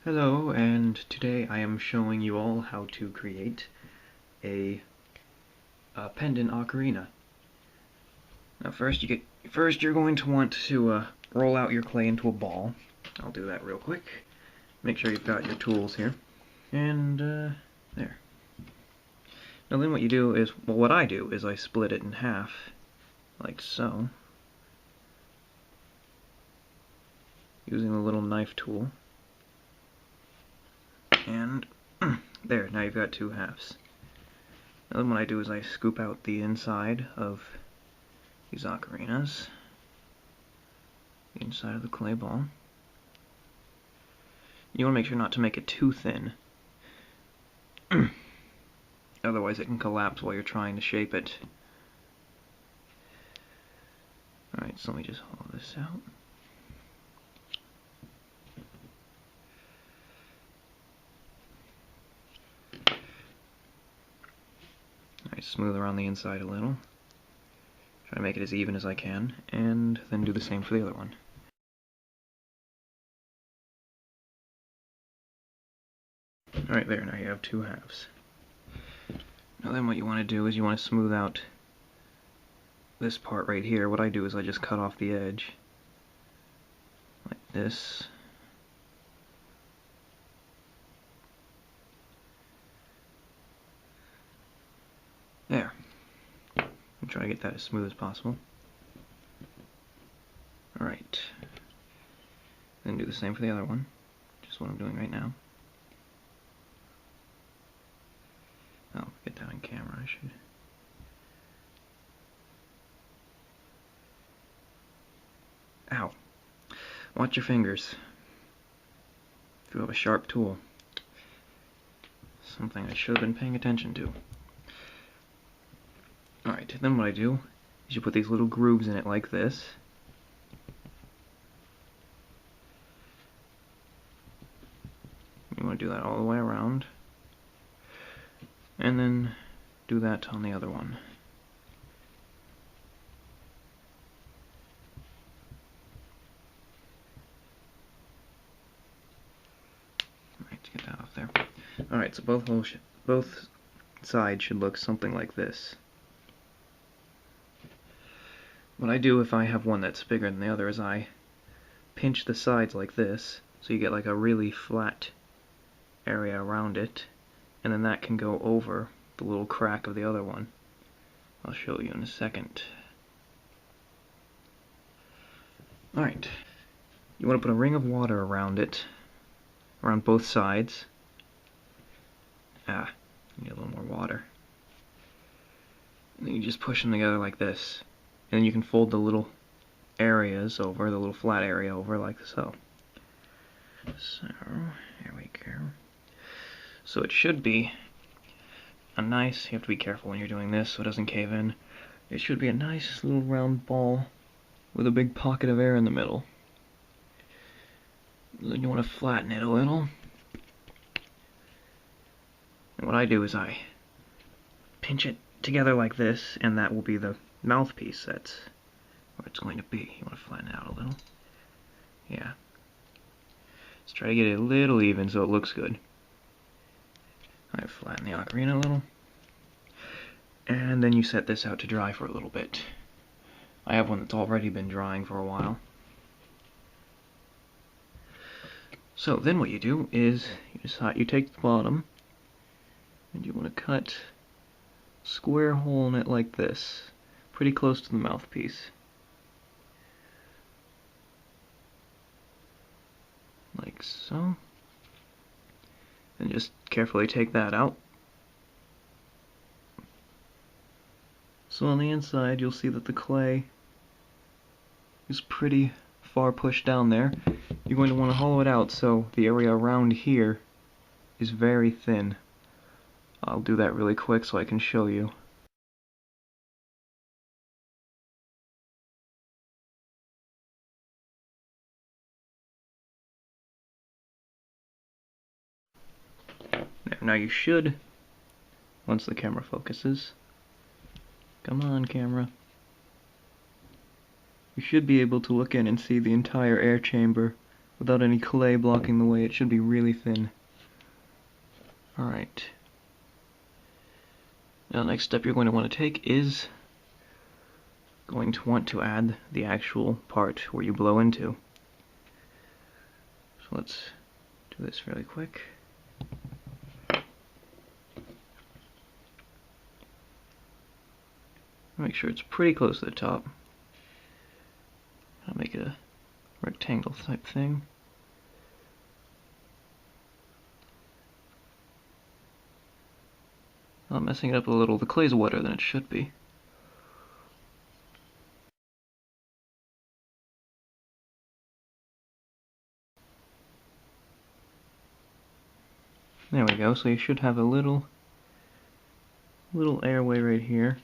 Hello, and today I am showing you all how to create a pendant ocarina. Now first you're going to want to roll out your clay into a ball. I'll do that real quick. Make sure you've got your tools here. And there. Now then what you do is, well, what I do is I split it in half, like so, using the little knife tool. And there, now you've got two halves. Now then what I do is I scoop out the inside of these ocarinas, the inside of the clay ball. You want to make sure not to make it too thin, otherwise it can collapse while you're trying to shape it. Alright, so let me just hollow this out. Alright, smooth around the inside a little. Try to make it as even as I can, and then do the same for the other one. Alright, there, now you have two halves. Now then what you want to do is you want to smooth out this part right here. What I do is I just cut off the edge, like this. There. I'm trying to get that as smooth as possible. Alright. Then do the same for the other one. Just what I'm doing right now. Oh, get that on camera, I should. Ow. Watch your fingers. If you have a sharp tool. Something I should have been paying attention to. Alright, then what I do is you put these little grooves in it like this. You want to do that all the way around. And then do that on the other one. Alright, get that off there. Alright, so both sides should look something like this. What I do if I have one that's bigger than the other is I pinch the sides like this, so you get like a really flat area around it, and then that can go over the little crack of the other one. I'll show you in a second. Alright, you want to put a ring of water around it, around both sides. Need a little more water. And then you just push them together like this. And then you can fold the little areas over, the little flat area over like so. So, here we go. So it should be a nice, you have to be careful when you're doing this so it doesn't cave in. It should be a nice little round ball with a big pocket of air in the middle. Then you want to flatten it a little. And what I do is I pinch it together like this, and that will be the mouthpiece. That's where it's going to be. You want to flatten it out a little. Yeah. Let's try to get it a little even so it looks good. I flatten the ocarina a little. And then you set this out to dry for a little bit. I have one that's already been drying for a while. So then what you do is you take the bottom and you want to cut a square hole in it like this, pretty close to the mouthpiece. Like so. And just carefully take that out. So on the inside you'll see that the clay is pretty far pushed down there. You're going to want to hollow it out so the area around here is very thin. I'll do that really quick so I can show you. Now you should, once the camera focuses, come on camera, you should be able to look in and see the entire air chamber without any clay blocking the way. It should be really thin. Alright. Now the next step you're going to want to take is going to want to add the actual part where you blow into. So let's do this fairly quick. Make sure it's pretty close to the top. I'll make it a rectangle type thing. I'm messing it up a little. The clay's wetter than it should be. There we go. So you should have a little airway right here.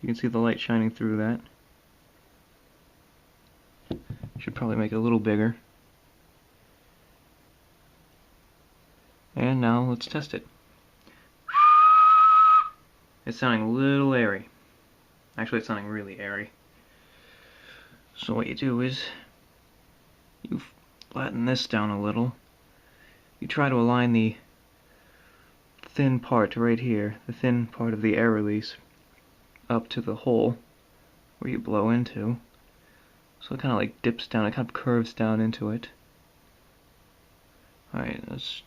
You can see the light shining through that. Should probably make it a little bigger. And now let's test it. It's sounding a little airy. Actually, it's sounding really airy. So what you do is you flatten this down a little. You try to align the thin part right here, the thin part of the air release, up to the hole where you blow into. So it kind of like dips down, it kind of curves down into it. Alright, let's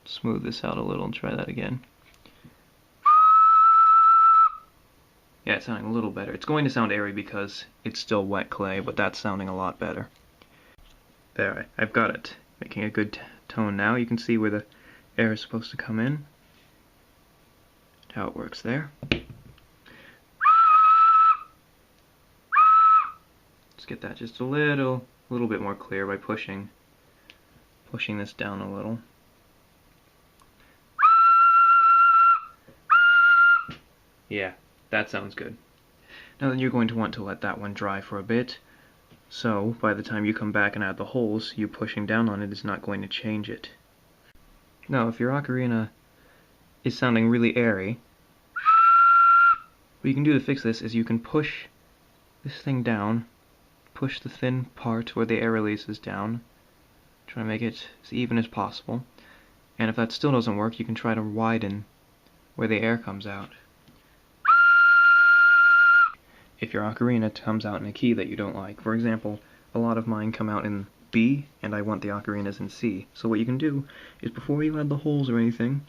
smooth this out a little and try that again. Yeah, it's sounding a little better. It's going to sound airy because it's still wet clay, but that's sounding a lot better. There, I've got it. Making a good tone now. You can see where the air is supposed to come in. How it works there. Let's get that just a little bit more clear by pushing this down a little. Yeah, that sounds good. Now then you're going to want to let that one dry for a bit, so by the time you come back and add the holes, you pushing down on it is not going to change it. Now if your ocarina is sounding really airy, what you can do to fix this is you can push this thing down, push the thin part where the air release is down, try to make it as even as possible, and if that still doesn't work, you can try to widen where the air comes out. If your ocarina comes out in a key that you don't like, for example, a lot of mine come out in B, and I want the ocarinas in C. So what you can do is before you add the holes or anything,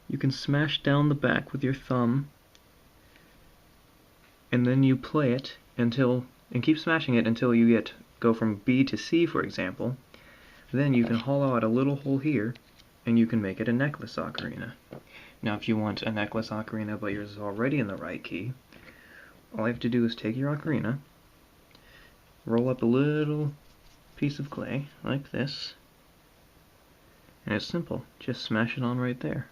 you can smash down the back with your thumb, and then you play it and keep smashing it until you go from B to C, for example. Then you can hollow out a little hole here, and you can make it a necklace ocarina. Now if you want a necklace ocarina but yours is already in the right key, all you have to do is take your ocarina, roll up a little piece of clay, like this, and it's simple, just smash it on right there.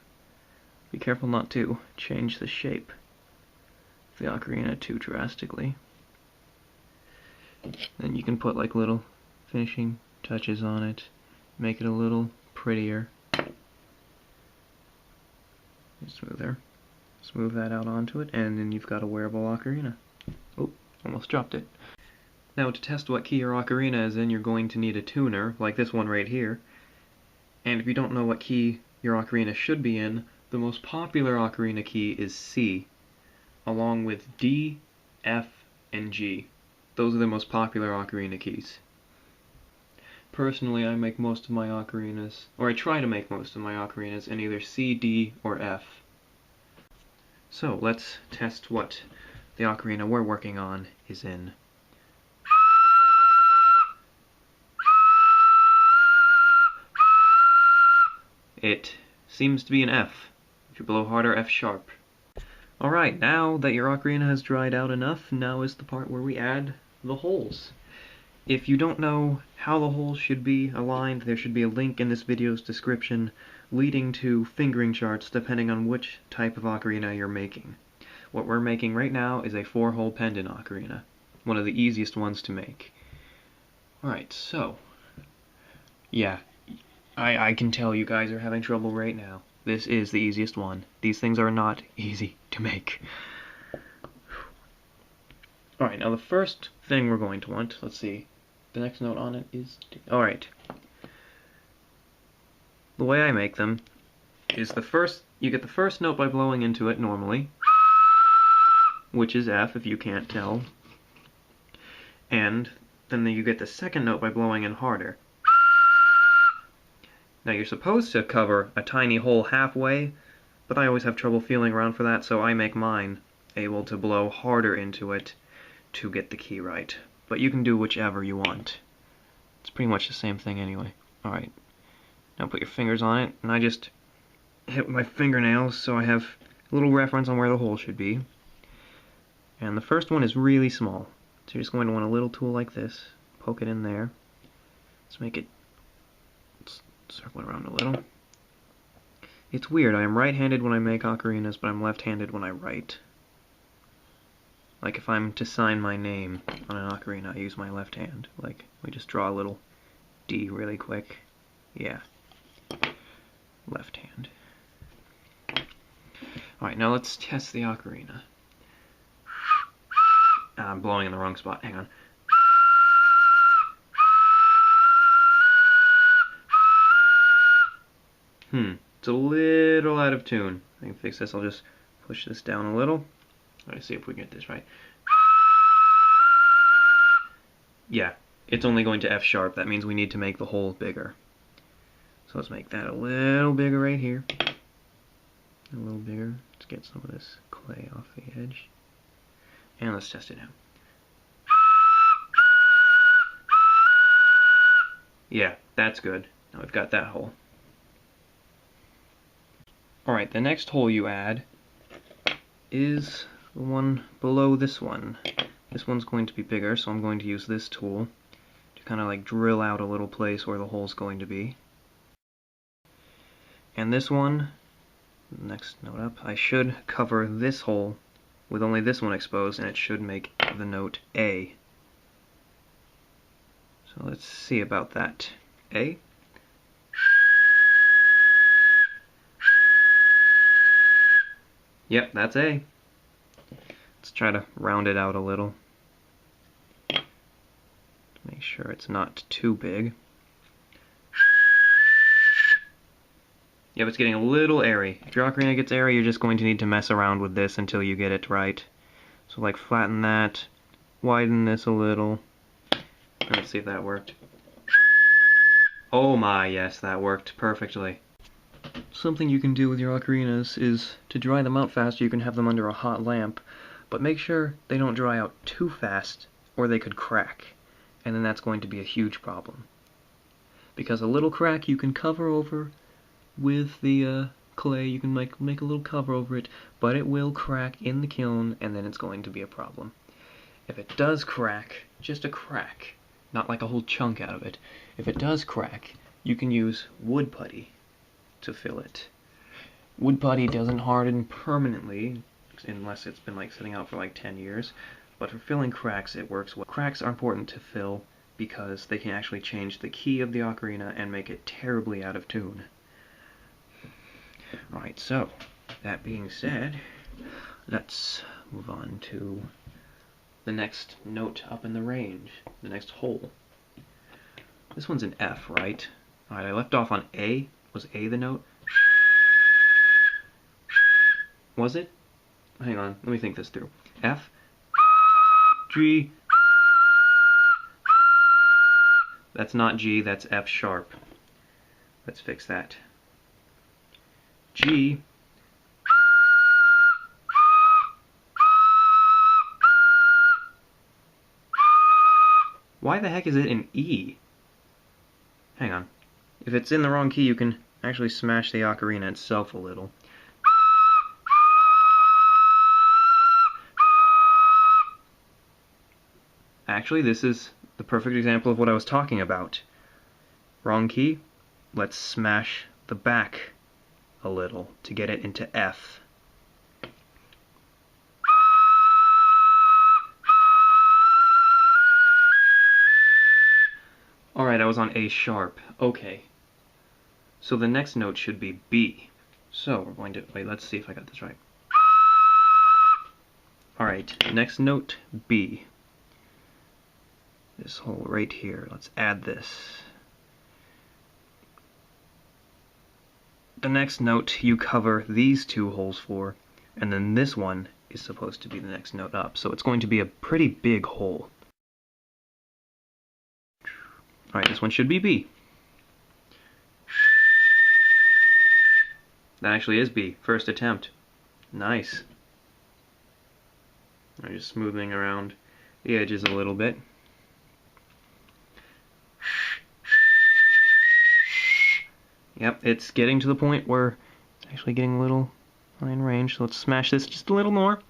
Be careful not to change the shape of the ocarina too drastically. Then you can put like little finishing touches on it, make it a little prettier, smoother. Smooth that out onto it, and then you've got a wearable ocarina. Oh, almost dropped it. Now to test what key your ocarina is in, you're going to need a tuner, like this one right here. And if you don't know what key your ocarina should be in, the most popular ocarina key is C, along with D, F, and G. Those are the most popular ocarina keys. Personally, I make most of my ocarinas, or I try to make most of my ocarinas in either C, D, or F. So let's test what the ocarina we're working on is in. It seems to be an F. If you blow harder, F sharp. Alright, now that your ocarina has dried out enough, now is the part where we add the holes. If you don't know how the holes should be aligned, there should be a link in this video's description leading to fingering charts depending on which type of ocarina you're making. What we're making right now is a 4-hole pendant ocarina, one of the easiest ones to make. Alright, so, yeah, I can tell you guys are having trouble right now. This is the easiest one. These things are not easy to make. Alright, now the first thing we're going to want, let's see, The next note on it is D. Alright. The way I make them is you get the first note by blowing into it normally, which is F if you can't tell. And then you get the second note by blowing in harder. Now you're supposed to cover a tiny hole halfway, but I always have trouble feeling around for that, so I make mine able to blow harder into it to get the key right. But you can do whichever you want. It's pretty much the same thing anyway. Alright. Now put your fingers on it, and I just hit with my fingernails so I have a little reference on where the hole should be. And the first one is really small. So you're just going to want a little tool like this. Poke it in there. Let's circle it around a little. It's weird, I am right-handed when I make ocarinas, but I'm left-handed when I write. Like if I'm to sign my name on an ocarina, I use my left hand. Like, we just draw a little D really quick. Yeah. Left hand. Alright, now let's test the ocarina. I'm blowing in the wrong spot. Hang on. It's a little out of tune. I can fix this. I'll just push this down a little. Let's see if we get this right. Yeah, it's only going to F sharp. That means we need to make the hole bigger. So let's make that a little bigger right here. A little bigger. Let's get some of this clay off the edge. And let's test it out. Yeah, that's good. Now we've got that hole. Alright, the next hole you add is the one below this one. This one's going to be bigger, so I'm going to use this tool to kind of like drill out a little place where the hole's going to be. And this one, next note up, I should cover this hole with only this one exposed, and it should make the note A. So let's see about that. A. Yep, that's A. Let's try to round it out a little. Make sure it's not too big. Yep, it's getting a little airy. If your ocarina gets airy, you're just going to need to mess around with this until you get it right. So like flatten that, widen this a little. Let's see if that worked. Oh my, yes, that worked perfectly. Something you can do with your ocarinas is to dry them out faster. You can have them under a hot lamp, but make sure they don't dry out too fast or they could crack, and then that's going to be a huge problem. Because a little crack you can cover over with the clay, you can make a little cover over it, but it will crack in the kiln, and then it's going to be a problem. If it does crack, just a crack, not like a whole chunk out of it, if it does crack, you can use wood putty to fill it. Wood putty doesn't harden permanently, unless it's been like sitting out for like 10 years, but for filling cracks it works well. Cracks are important to fill because they can actually change the key of the ocarina and make it terribly out of tune. Alright, so, that being said, let's move on to the next note up in the range, the next hole. This one's an F, right? Alright, I left off on A. Was A the note? Was it? Hang on, let me think this through. F, G. That's not G, that's F sharp. Let's fix that. G. Why the heck is it an E? Hang on. If it's in the wrong key, you can actually smash the ocarina itself a little. Actually, this is the perfect example of what I was talking about. Wrong key? Let's smash the back a little to get it into F. Alright, I was on A sharp. Okay. So the next note should be B. So we're going to... wait, let's see if I got this right. Alright, next note, B. this hole right here. Let's add this. The next note you cover these two holes for, and then this one is supposed to be the next note up. So it's going to be a pretty big hole. Alright, this one should be B. That actually is B. First attempt. Nice. I'm just smoothing around the edges a little bit. Yep, it's getting to the point where it's actually getting a little in range. So let's smash this just a little more.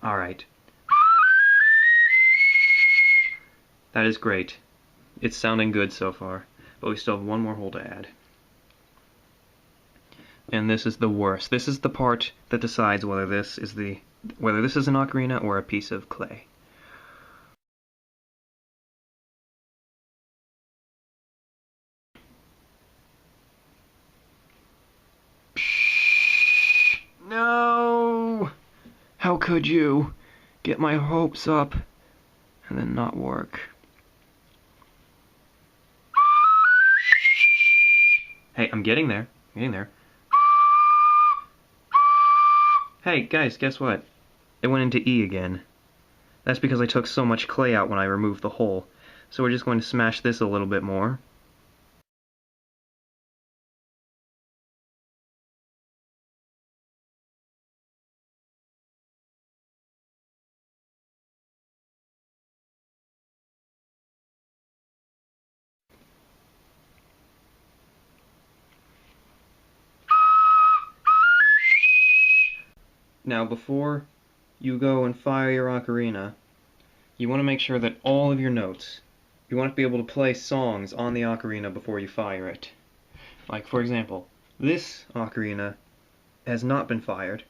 Alright. That is great. It's sounding good so far. But we still have one more hole to add. And this is the worst. This is the part that decides whether this is an ocarina or a piece of clay. No! How could you get my hopes up and then not work? Hey, I'm getting there. I'm getting there. Hey, guys, guess what? It went into E again. That's because I took so much clay out when I removed the hole. So we're just going to smash this a little bit more. Now, before you go and fire your ocarina, you want to make sure that all of your notes, you want to be able to play songs on the ocarina before you fire it. Like, for example, this ocarina has not been fired,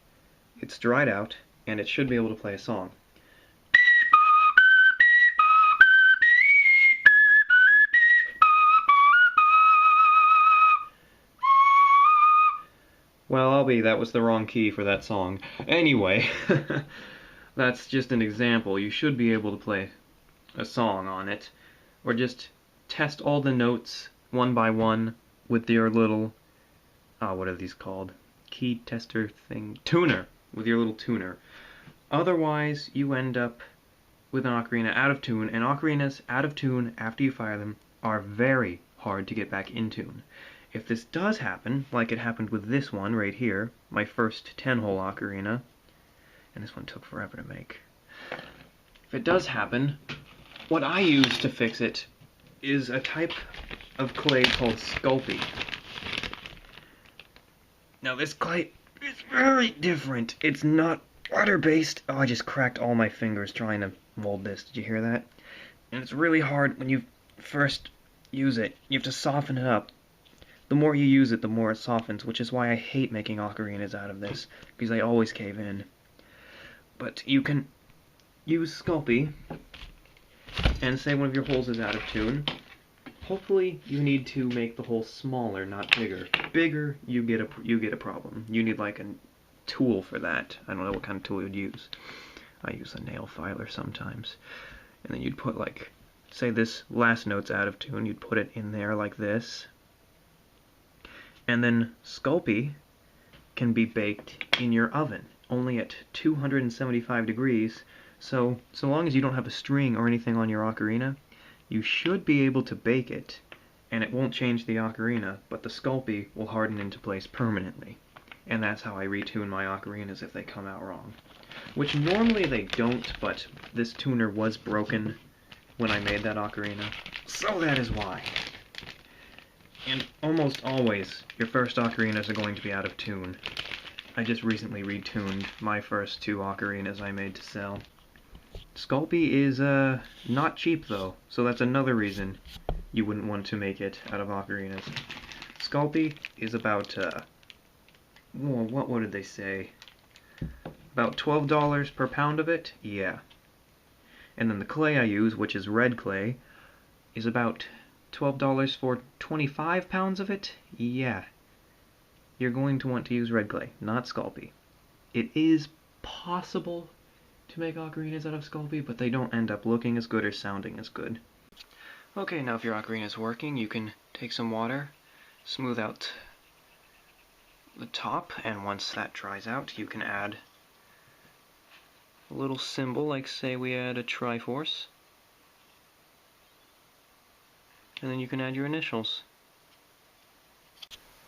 it's dried out, and it should be able to play a song. Well, that was the wrong key for that song. Anyway, that's just an example. You should be able to play a song on it. Or just test all the notes one by one with your little, what are these called? Key tester thing? Tuner! With your little tuner. Otherwise, you end up with an ocarina out of tune, and ocarinas out of tune after you fire them are very hard to get back in tune. If this does happen, like it happened with this one right here, my first 10-hole ocarina, and this one took forever to make. If it does happen, what I use to fix it is a type of clay called Sculpey. Now this clay is very different. It's not water-based. Oh, I just cracked all my fingers trying to mold this. Did you hear that? And it's really hard when you first use it. You have to soften it up. The more you use it, the more it softens, which is why I hate making ocarinas out of this, because they always cave in. But you can use Sculpey, and say one of your holes is out of tune. Hopefully you need to make the hole smaller, not bigger. Bigger, you get a problem. You need like a tool for that. I don't know what kind of tool you'd use. I use a nail filer sometimes. And then you'd put like, say this last note's out of tune, you'd put it in there like this. And then Sculpey can be baked in your oven, only at 275 degrees. So long as you don't have a string or anything on your ocarina, you should be able to bake it, and it won't change the ocarina, but the Sculpey will harden into place permanently. And that's how I retune my ocarinas if they come out wrong. Which normally they don't, but this tuner was broken when I made that ocarina, so that is why. And almost always, your first ocarinas are going to be out of tune. I just recently retuned my first 2 ocarinas I made to sell. Sculpey is not cheap though, so that's another reason you wouldn't want to make it out of ocarinas. Sculpey is about, what did they say? About $12 per pound of it? Yeah. And then the clay I use, which is red clay, is about $12 for 25 pounds of it? Yeah. You're going to want to use red clay, not Sculpey. It is possible to make ocarinas out of Sculpey, but they don't end up looking as good or sounding as good. Okay, now if your ocarina is working, you can take some water, smooth out the top, and once that dries out, you can add a little symbol, like say we add a Triforce, and then you can add your initials.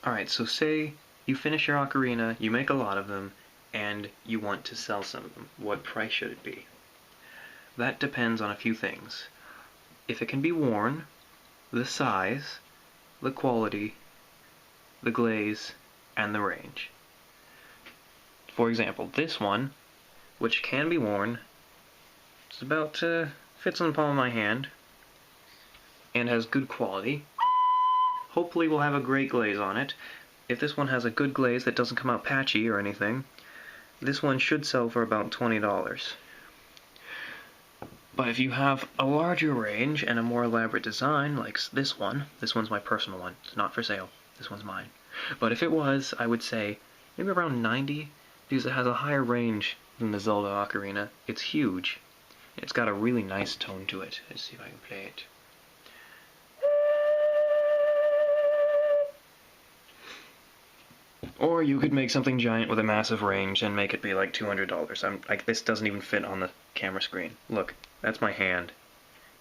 Alright, so say you finish your ocarina, you make a lot of them, and you want to sell some of them. What price should it be? That depends on a few things. If it can be worn, the size, the quality, the glaze, and the range. For example, this one, which can be worn, it's about fits on the palm of my hand, and has good quality. Hopefully will have a great glaze on it. If this one has a good glaze that doesn't come out patchy or anything, this one should sell for about $20. But if you have a larger range and a more elaborate design, like this one's my personal one, it's not for sale, this one's mine. But if it was, I would say maybe around 90, because it has a higher range than the Zelda ocarina. It's huge. It's got a really nice tone to it. Let's see if I can play it. Or you could make something giant with a massive range and make it be like $200. Like, this doesn't even fit on the camera screen. Look, that's my hand.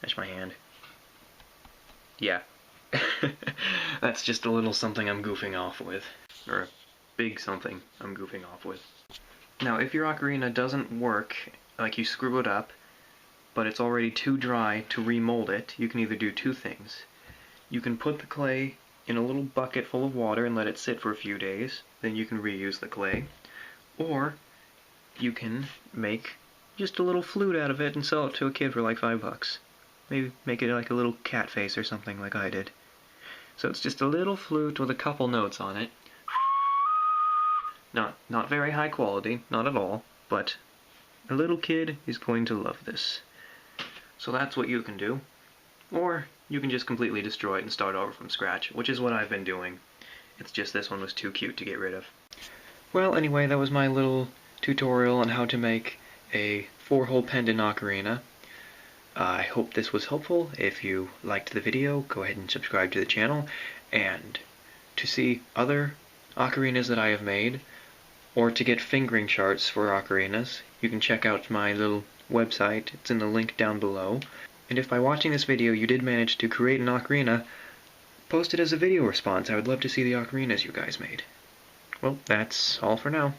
That's my hand. Yeah. That's just a little something I'm goofing off with. Or a big something I'm goofing off with. Now, if your ocarina doesn't work, like you screw it up, but it's already too dry to remold it, you can either do two things. You can put the clay in a little bucket full of water and let it sit for a few days, then you can reuse the clay. Or you can make just a little flute out of it and sell it to a kid for like $5. Maybe make it like a little cat face or something like I did. So it's just a little flute with a couple notes on it. Not very high quality, not at all, but a little kid is going to love this. So that's what you can do. Or you can just completely destroy it and start over from scratch, which is what I've been doing. It's just this one was too cute to get rid of. Well, anyway, that was my little tutorial on how to make a 4-hole pendant ocarina. I hope this was helpful. If you liked the video, go ahead and subscribe to the channel. And to see other ocarinas that I have made, or to get fingering charts for ocarinas, you can check out my little website. It's in the link down below. And if by watching this video you did manage to create an ocarina, post it as a video response. I would love to see the ocarinas you guys made. Well, that's all for now.